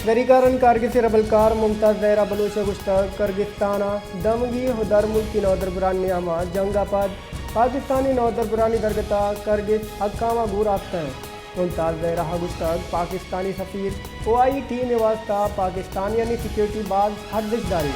दरीकारण कारगिल से रबलकार मुमताज़ ज़हरा बलूच गुश्तक करगिस्ताना दमगी हुदर मुल्की नौदर बुरान नियामा जंगापद पाकिस्तानी नौदर बुरानी दरगता करगिस हक्कामा गुर आफ्ता है मुमताज़ ज़हरा गुश्तक पाकिस्तानी सफ़ीर OIT में वास्ता पाकिस्तानी यानी सिक्योरिटी बाज हरदिशदारी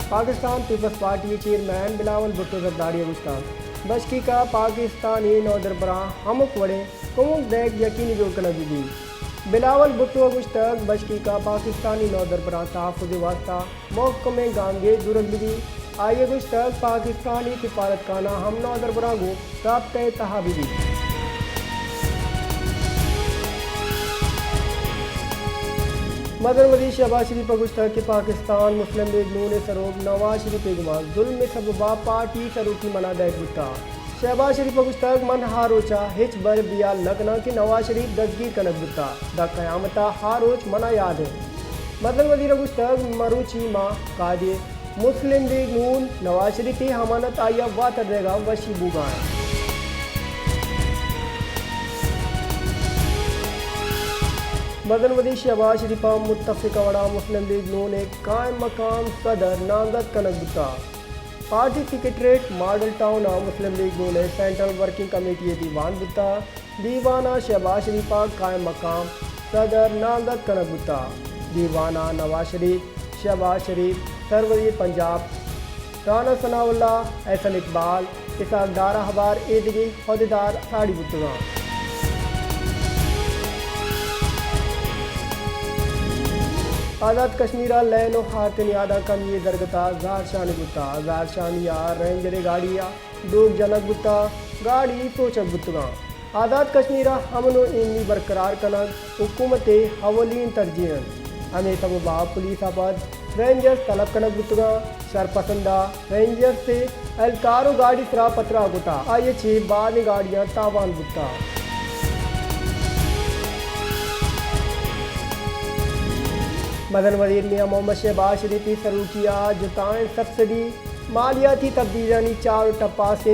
Pakistan peoples party chairman Bilawal Bhutto Zardari गुश्तक बशकी का पाकिस्तानी नौदरबरा हमक वड़े कुमुक देख यकीनी जोड़ कर दी बिलावल भुट्टो गुश्तक बशकी का पाकिस्तानी नौदरबरा तहफ़्फ़ुज़ वास्ता महकमे गांगे दुरग दी आइए गुश्तक पाकिस्तानी सिफारतखाना हम नौदरबरा को राब्ते तहावी दी मदर वली शहबाज शरीफ गुश्तक के पाकिस्तान मुस्लिम लीग नून सरोब नवाज शरीफ इगमा जुल्म में सबबा पार्टी सरूकी मना दैक बुता शहबाज शरीफ गुश्तक मन हारोचा हिच बर बिया लगना कि नवाज शरीफ दसगीर कनक बुता द क़यामता हारोच मना याद है मदर वजीर गुश्तक मरूची माँ कादे मुस्लिम लीग नून नवाज शरीफ की हमानत आया वा तरेगा वशी बुगा मदन वदी शहबाज शरीफा मुत्तफ़िक़ा वड़ा मुस्लिम लीग नून एक कायम मकाम सदर नामजद कनक बुता पार्टी सेक्रेटरीट मॉडल टाउन मुस्लिम लीग नून सेंट्रल वर्किंग कमेटी दीवान बुता दीवाना शहबाज शरीफा कायम मकाम सदर नामजद कनक बुता दीवाना नवाज शरीफ शहबाज शरीफ सरवज़ीर पंजाब राना सनाउल्ला एहसन इकबाल इसाक डारा हबार एदगी अहदेदार साड़ी बुतगा आज़ाद कश्मीरा लैनो हाथिन यादा कम ये दरगता जार शान बुता जार शानिया रेंजरे गाड़िया डोग जनक बुता गाड़ी सोचक बुतगा आज़ाद कश्मीरा हमनो इन्नी बरकरार कनक हुकूमत हवलीन तरजीहन हमें सब बाप पुलिस आबाद रेंजर्स तलब कनक बुतगा शरपसंदा रेंजर्स से एहलकारो गाड़ी सरा पत्रा बुता आइए छे बाद गाड़ियाँ तावान बुता मदन वज़ीर मियां मोहम्मद शहबाज शरीफ की सरूकिया जुतान सब्सिडी मालियाती तब्दीलानी चार टप्पा से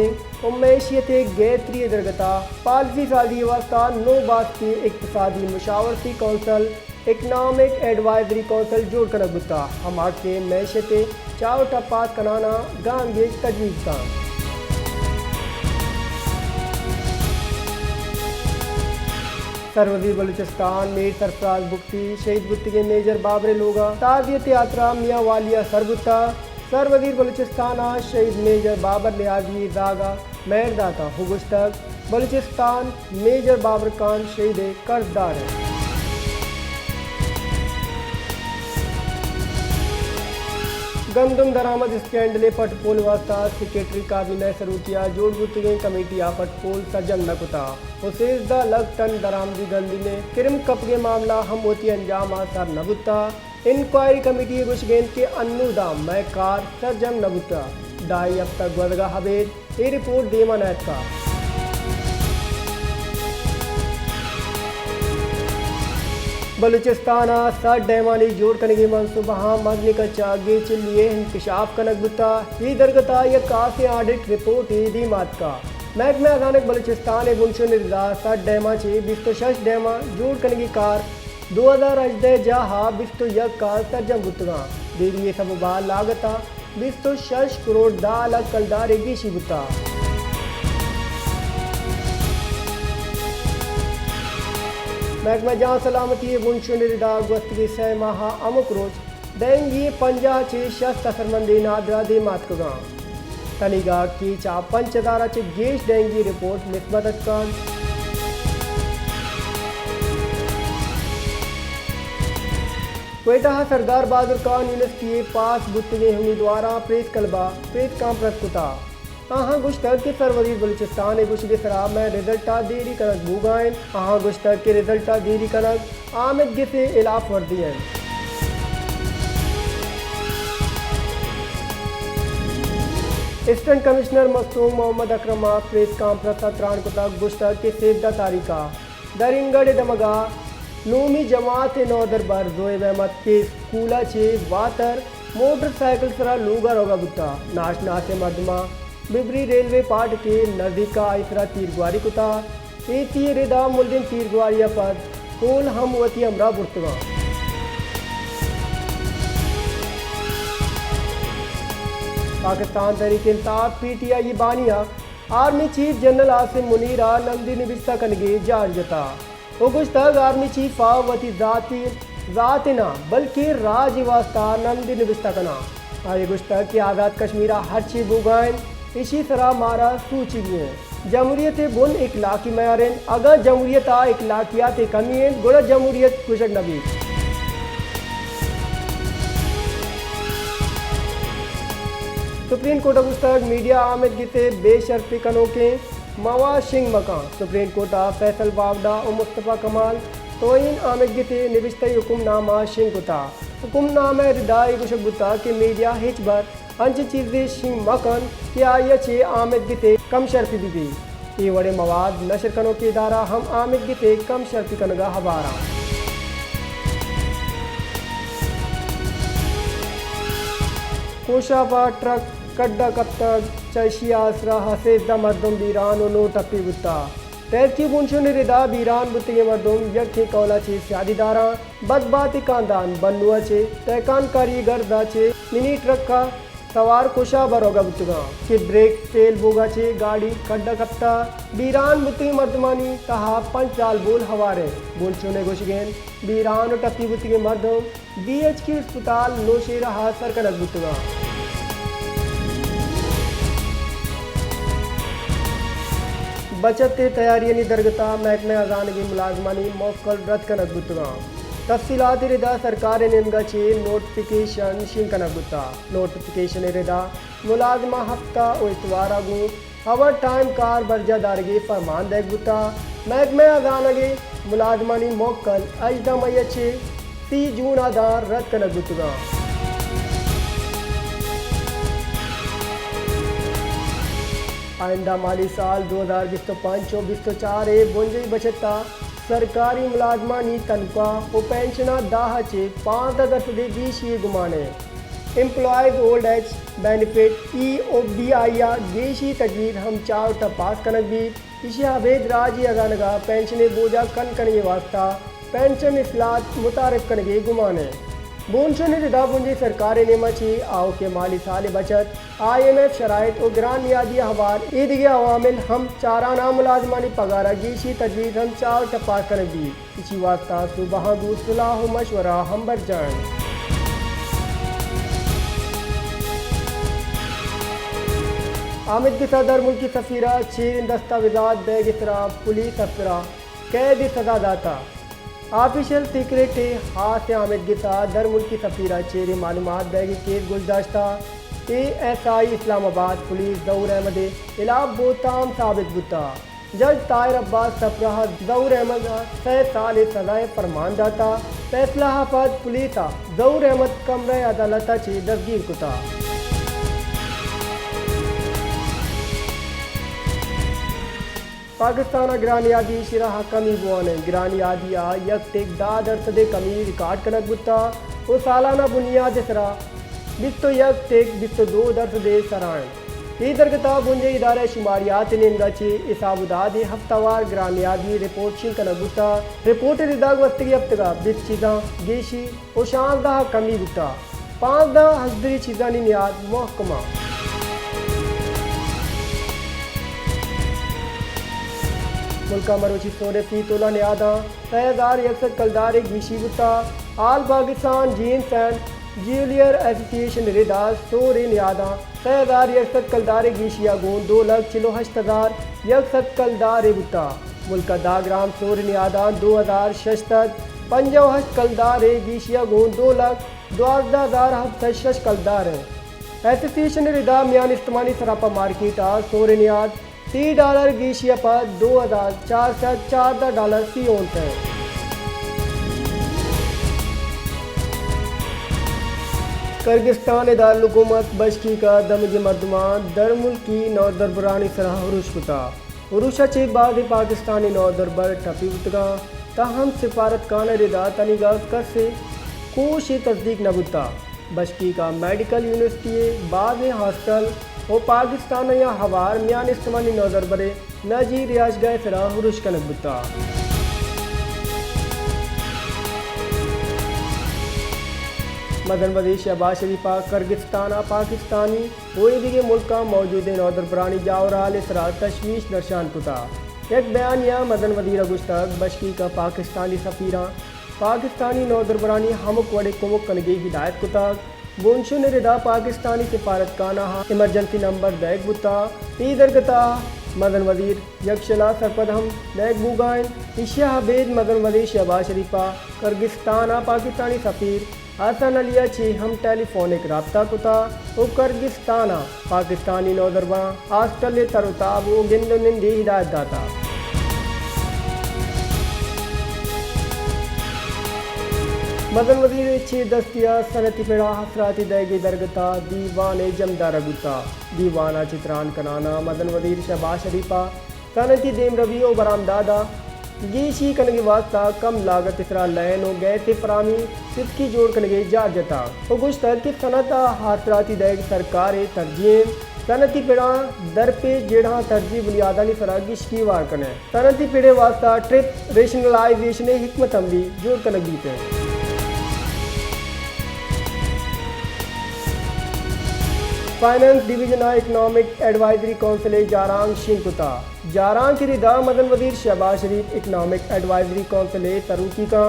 मैशियत गैत्री दरगता पॉलिसी साजी वास्ता नो बात की इक़्तिसादी मुशावरती कौंसल इकनॉमिक एडवाइजरी कौंसल जोड़ कर बुता हम के मैशियत चार टप्पा कनाना गांगे तजवीज़ का सरवज़ीर बलूचिस्तान मीर सरफराज बुख्ती शहीद बुत्ती के मेजर बाबरे लोगा ताज़ियत यात्रा मियाँ वालिया सरबुत्ता सरवज़ीर बलूचिस्तान शहीद मेजर बाबर लिहाजी दागा मेहरदाता हुगुश्तक बलूचिस्तान मेजर बाबर खान शहीद कर्जदार है गंदम दरामद स्कैंडले फटपोल वास्ता सेक्रेटरी काबीना सरूकिया जोड़ बुतगे कमेटी आ फटपोल सजम नकुता हुसैदा लग टन दरामदी गंदी में क्रिम कपगे मामला हम होती अंजाम आसार नबुता इंक्वायरी कमेटी गुशगेंद के अन्नुदाम मैकार सरजम नबुता डाई अब तक वर्गा हबेद ये रिपोर्ट देमा नैत का बलूचिस्तान सर डैमानी जोड़ करने की मनसूबा मजनी का चागे चिल्लिए इंकशाफ कनक बुता ये दरगता यह कासे ऑडिट रिपोर्ट दी मात का महकमा अचानक बलूचिस्तान गुनशो निर्दा सर डैमा चे बिस्तो शश डैमा जोड़ करने की कार 2018 जहा बिस्तो यक कार सरजम बुतगा देरी ये सब बाल लागता बिस्तो शश करोड़ दा अलग कलदार एक शी बुता महकमा जहाँ सलामती गुनशुनिदा गस्तगी सह माह अमुक रोज देंगी 50 शख्स असरमंदी नादरा दे मातकगा तनिगा की चा पंचदारा चे गेश देंगी रिपोर्ट निस्बत कान क्वेटा सरदार बहादुर खान यूनिवर्सिटी पास बुतगे उम्मीदवार प्रेस कलबा प्रेस कॉन्फ्रेंस कुता गुश्तक के सरवज़ीर बलूचिस्तान गुशगे सरा में रिजल्टा देरी कनक भूगाइन गुश्तक के रिजल्टा देरी कनक आमिद गिसे इलाफ वर्दियन असिस्टेंट कमिश्नर मखसूम मोहम्मद अकरमा प्रेस कॉन्फ्रेंस त्राण कुता गुश्तक के सेवदा तारीखा दरिंगड़ दमगा नूमी जमात नौदर बर जोएब अहमद के स्कूला चे वातर मोटरसाइकिल सरा लूगा रोगा बुता नाश नासे मर्दमा बिबरी रेलवे पार्ट के नज़दीका इसरा तीरगुआरी कुता एती रिदा मुल्दिन पीर गुआरिया पद कोल हम वती अमरा बुर्तगा पाकिस्तान तहरीक इंसाफ PTI बानिया आर्मी चीफ जनरल आसिम मुनीरा नंदी निबिस्ता कनगे जार जता कुछ तक आर्मी चीफ वती जातिना बल्कि राज वास्ता नंदी निबिस्ता कना आगे कुछ तक कि आज़ाद कश्मीरा हर ची बुगाइन इसी तरह मारा सूची भी है जमहूरियत बुन इखलाकी मैारें अगर जमहूरियत इखलाकियात कमी गुड़ जमहूरियत कुशक नबी सुप्रीम कोर्ट गुस्तक मीडिया आमिद गिते बेशर्फी कनो के मवा सिंह मकान सुप्रीम कोर्ट फैसल बावडा और मुस्तफ़ा कमाल तोइन आमिद गिते निबिस्ते हुकुमनामा सिंह गुता हुकुमनामा रिदाई कुशक गुता कि मीडिया हिच बार अंच चीज़ें सिंह मकान क्या ये चे आमिद गिते कम शर्फी भी ये बड़े मवाद नशर कनो के इदारा हम आमिद गिते कम शर्फी कनगा हबारा कोशाबा ट्रक कड्डा कप्तक चशिया आसरा हसेदा मर्दम बीरान नो टप्पी बुत्ता तैरकी बुनशुन रिदा बीरान बुत्ती मर्दम यके कौला चे स्यादीदारा बदबाती कांदान बन्नुआ चे तैकान कारीगर दा चे मिनी ट्रक का सवार कोशा बरोगा बुत्तगा कि ब्रेक फेल बोगा चे गाड़ी कड्डा कप्ता बीरान बुत्ती मर्दमानी तहा 5 साल बोल हवारे बुनशुने घुशगेन बीरान टप्पी बुत्ती मर्दम BHQ अस्पताल नौशेरा हासर कनक बुत्तगा बचत तैयारी दरगता महकमे अजानगी मुलाजमानी मौकल रद्द कनक बुत्तगा तफसीलात रिदा सरकार निमगा चे नोटिफिकेशन शिंग कनक बुत्ता नोटिफिकेशन रिदा मुलाजमा हफ्ता और इतवार आगू हवर टाइम कार बर्जा दारगी फरमान देख बुत्ता महकमे अजानगी मुलाजमानी मौकल अजदा मैया चे 30 जून आधार रद्द कनक बुत्तगा आइंदा माली साल 2025-24 बुंजई बचता सरकारी मुलाजमानी तनख्वाह और पेंशना दाह चे 5% शी गुमाने employees old age benefit EOBI गेशी तजवीज़ हम 4 टपास कनक भी इसे अवैध राजी अजानगा पेंशने बोझा कन कनगे वास्ता पेंशन इस्लात मुतारफ कनगे गुमाने बोनशुन रिदा बुंजी सरकार नेमा ची आओ के माली साल बचत IMF शराइत और ग्रान नियादी हवार ईदगे अवामिल हम चाराना मुलाजमानी पगारा गीशी तजवीज़ हम 4 टपास कर दी इसी वास्ता सुबह दूसलाह मशवरा हम बर जाएं आमिद की सदर मुल्की सफ़ीरा चीन दस्तावेजात बेगिसरा पुलिस अफसरा कैद सजा दाता ऑफिशियल सीक्रेट हाथ आमिद गिता दर मुल्की सफ़ीरा चेहरे मालूमात बैगी केस गुलदाश्ता ASI इस्लामाबाद पुलिस दौर अहमद इलाब बोताम साबित बुता जज ताहिर अब्बास सफराह दौर अहमद 6 साल सजाए फरमान दाता फैसला हाफज पुलिस दौर अहमद कमरे अदालत चे दस्गीर कुता पाकिस्तान ग्रानियादी शिराह कमी बुआने ग्रानियादिया यक टेक दाद अरसदे कमी रिकॉर्ड कनक बुत्ता वो सालाना बुनियाद सरा बिस्तो यक टेक बिस्तो 2 दरसदे सराएं ये दरगता बुंजे इदारे शुमारियात नेमगा चे इसाबुदाद हफ्तावार ग्रानियादी रिपोर्ट शिंग कनक बुत्ता रिपोर्ट रिदाग वस्तगी हफ्तगा बिस चीज़ा गेशी और शानदाह कमी बुत्ता 5 दा हजदरी चीज़ा नियाद महकमा मुल्का मरोची सोरे फी तोला न्यादा 6100 कलदार गीशी बुता आल पाकिस्तान जीन्स एंड ज्वेलियर एसोसिएशन रिदा सोरे न्यादा 6100 कलदार गीशिया गुण 2,68,100 कलदार बुता मुल्का दाग्राम सोरे न्यादा 2066 55 कलदार गीशिया गुण 2,12,706 कलदार एसोसिएशन रिदा मियान इस्तेमाली सरापा मार्केट सोरे न्याद $30 गीशिया पर 2,404 डॉलर सी ओंत है किर्गिस्तान दारुलहुकूमत बशकी का दमज मर्दमान दर मुल्की नौ दरबरानी सराह उरुश कुता उरुशा चे बाद पाकिस्तानी नौ दरबर टपी उतगा ताहम सिफारत कान रिदा तनिगा कसे कोशी तस्दीक नबुता बशकी का मेडिकल यूनिवर्सिटी बाद हॉस्टल वो पाकिस्तान या हवार मियान इस्तेमाली नौदर बरे नजी रियाज गए सरा हुरुश कनक बुता मदन वदी शहबाज शरीफा किर्गिस्तान पाकिस्तानी वो दिगे मुल्क का मौजूद नौदर बरानी जावराल इसरा तशवीश दर्शान कुता एक बयान या मदन वदी रगुश्तक बशकी का पाकिस्तानी सफीरा पाकिस्तानी नौदर बरानी हमक वड़े कुमुक कनगे हिदायत कुता बुनशुन रिदा पाकिस्तानी सिफारत काना इमरजेंसी नंबर दैग बुता ईदर गता मदन वजीर यक्षला सरपदहम दैग बुगाइन इशिया हबेद मदन वदी शहबाज शरीफा किर्गिस्तान पाकिस्तानी सफीर हसन अलिया छी हम टेलीफोनिक रबता कुता वो किर्गिस्तान पाकिस्तानी नौदरबा हॉस्टल तरुताब वो गिंद निंदी हिदायत दाता मदन वजीर छे दस्तिया सनती पेड़ा हसराती दैगे दरगता दीवान जमदा रगुता दीवाना चित्रान कनाना मदन वजीर शहबाज शरीफा सनती देम रवि ओ बराम दादा गीशी कनगे वास्ता कम लागत इसरा लैन और गैस फरामी सिद्की जोड़ कनगे जार जता और कुछ तक कि सनत हासराती दैग सरकार तरजीह सनती पेड़ा दर पे जेड़ा तरजीह बुनियादानी फरागिश की वार कने सनती पेड़े वास्ता ट्रिप रेशनलाइजेशन हिकमत अमली जोड़ कनगी पे finance division economic advisory council जारांग शिंकुता जारांग की रिदा मदन वजीर Shahbaz Sharif economic advisory council तरूकी का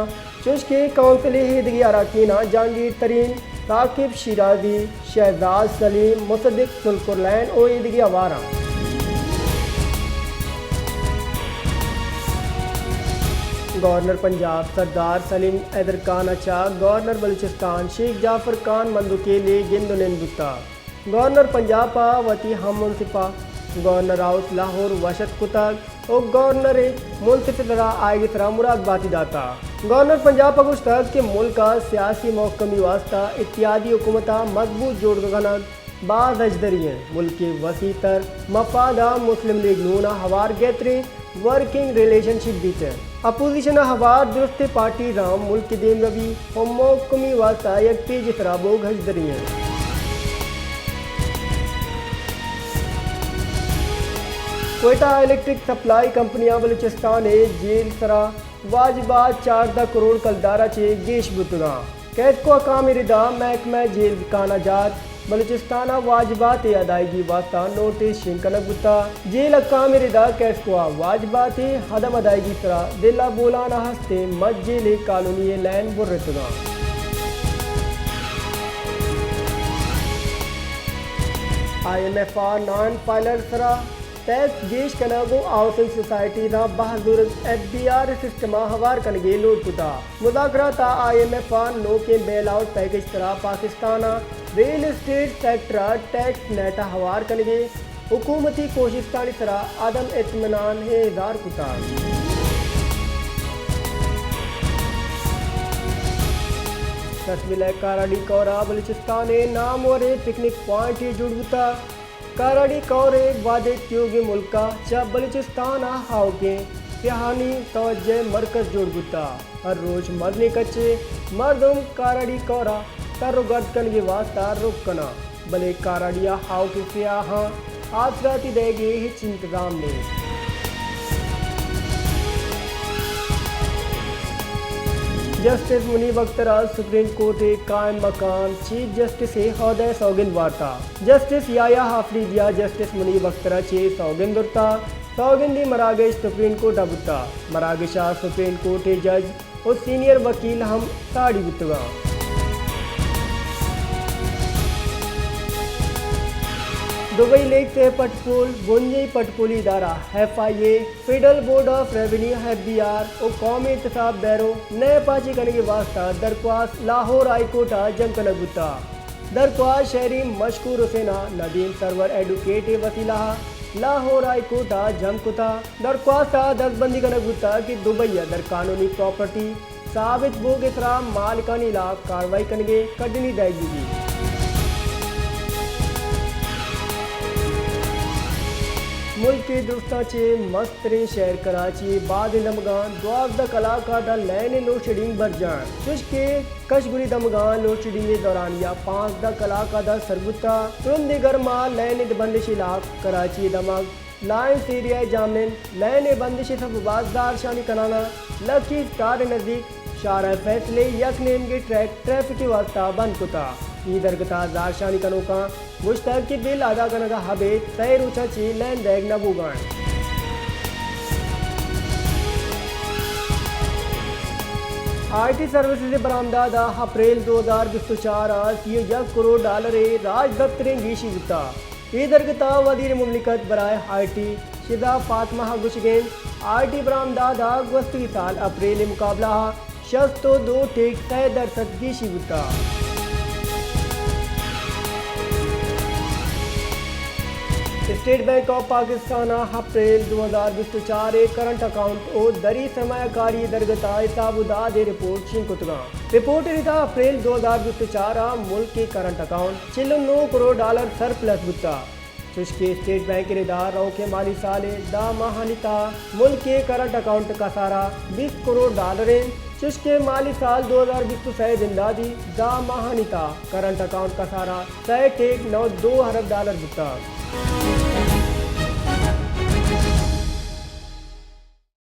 चुश के काउंसिल हिदगी अरकान जहांगीर तरीन साकिब शिराजी शहजाद सलीम मुसद्दिक सुल्कुरलैन और हिदगी अवारा गवर्नर पंजाब सरदार सलीम हैदर खान अचा गवर्नर बलूचिस्तान शेख जाफर खान मंदुकेले गिंदुनिंदुता गवर्नर पंजाब वती हम मुनसिफा गवर्नर हाउस लाहौर वशत कुतक और गवर्नर मुनसिफरा आएगी तरह मुराद बाती दाता गवर्नर पंजाब अगुश्तक के मुल्क का सियासी महकमी वास्ता इत्यादि हुकूमता मजबूत जोड़ गनक बाद अजदरिए मुल्क के वसी तर मफादा मुस्लिम लीग नूना हवार गैतरी वर्किंग रिलेशनशिप बीते अपोजिशन हवार दुरुस्त पार्टी राम मुल्क के देम रवि और महकमी वास्ता एक तेज तराबो गजदरिए कोयटा इलेक्ट्रिक सप्लाई कंपनियां बलूचिस्तान जेल सरा वाजिबात 4 करोड़ कलदारा चे गेश बुतगा कैद को अकाम रिदा महकमा जेल काना जात बलूचिस्तान वाजिबात अदायगी वास्ता नोटिस शिंकनक बुता जेल अकाम रिदा कैद को वाजिबात हदम अदायगी सरा दिला बोलाना हस्ते मत जेल कॉलोनी लैन बुर्रतगा IMF नॉन फाइलर सरा टैक्स गेश कनागो हाउसिंग सोसाइटी ना बहादुर FBR सिस्टम हवार कनगे लोड कुता मुज़ाकरा ता IMF नो के बेल आउट पैकेज तरह Pakistan real estate sector tax नेटा हवार कनगे हुकूमती कोशिश तानी तरह आदम इत्मीनान है इज़हार कुता तस्वीर काराडी कौरा बलूचिस्तान नाम और पिकनिक पॉइंट जुड़ता काराडी कौरे वादे त्योगे मुल्का चा बलूचिस्तान हाउ के सिहानी तवज्जे मरकज जोड़ गुता हर रोज मरने कच्चे मर्दम काराडी कौरा तरुगत कन के वास्ता रुक कना भले काराडिया हाउ के सियाह आसराती देगे हिच इंतजाम ने justice Munib Akhtar supreme court कायम मकाम चीफ जस्टिस हौदे सौगिंद वार्ता जस्टिस याया हाफरीदिया जस्टिस मुनीब अख्तर चे सौगिंद उर्ता सौगिंदी मरागश सुप्रीम कोर्ट अबुता मरागशा सुप्रीम कोर्ट जज और सीनियर वकील हम साड़ी बुतगा दुबई लेक से पटपोल गुंजी पटपोली इदारा FIA federal board of revenue FBR और कौमी इंतसाब बैरो नए पाची करने के वास्ता दरख्वास्त लाहौर हाई कोर्ट जम कनगुता दरख्वास्त शहरी मशकूर हुसैना नदीम सरवर एडवोकेट वसीला लाहौर हाई कोर्ट जम कुता दरख्वास्त दस्तबंदी कनगुता कि दुबई दर कानूनी प्रॉपर्टी साबित बो के तरह मालिकानी लाभ कार्रवाई करेंगे कटनी जाएगी मुल्क के दुरुस्ताचे मस्तरीन शहर कराची बाद दमगान 12 कलाका दा लैन लोड शेडिंग बरजान चुश के कशगुरी दमगान लोड शेडिंग दौरान या 5 कलाका दा सरगुता तुरंदे गर्मा लैन बंदिश इलाक कराची दमग लाइन्स एरिया जामिन लैन बंदिश सब बाजदार शानी कनाना लकी स्टार नज़दीक शारा फैसले यकनेम के ट्रैफिक की वास्ता बंद कुता ईदरगता दारशानी कनोका मुश्तक के बिल अदा करने का हबे तय रुचा ची लैन बैग न बुगान आईटी सर्विसेज बरामदा अप्रैल 2024 $1 करोड़ राज दफ्तरें गीशी गुता ईदरगता वजीर मुमलिकत बराए आईटी शिदा फातमा गुशगेन आईटी बरामदा गुज़श्ता साल अप्रैल मुकाबला शख्स तो 2.3% गीशी गुता state bank of Pakistan April 2024 current account और दरी सरमायाकारी दरगता हिसाबुदाद रिपोर्ट शिंकुतगा रिपोर्ट रिता अप्रैल 2024 मुल्क के करंट अकाउंट $9 करोड़ सरप्लस बुता चुशके स्टेट बैंक रिदार रो के माली साल दा माहानिता मुल्क के करंट अकाउंट का सारा $20 करोड़ चुशके माली साल 2023 जिंदादी दा माहानिता करंट अकाउंट का सारा $1.92 अरब बुता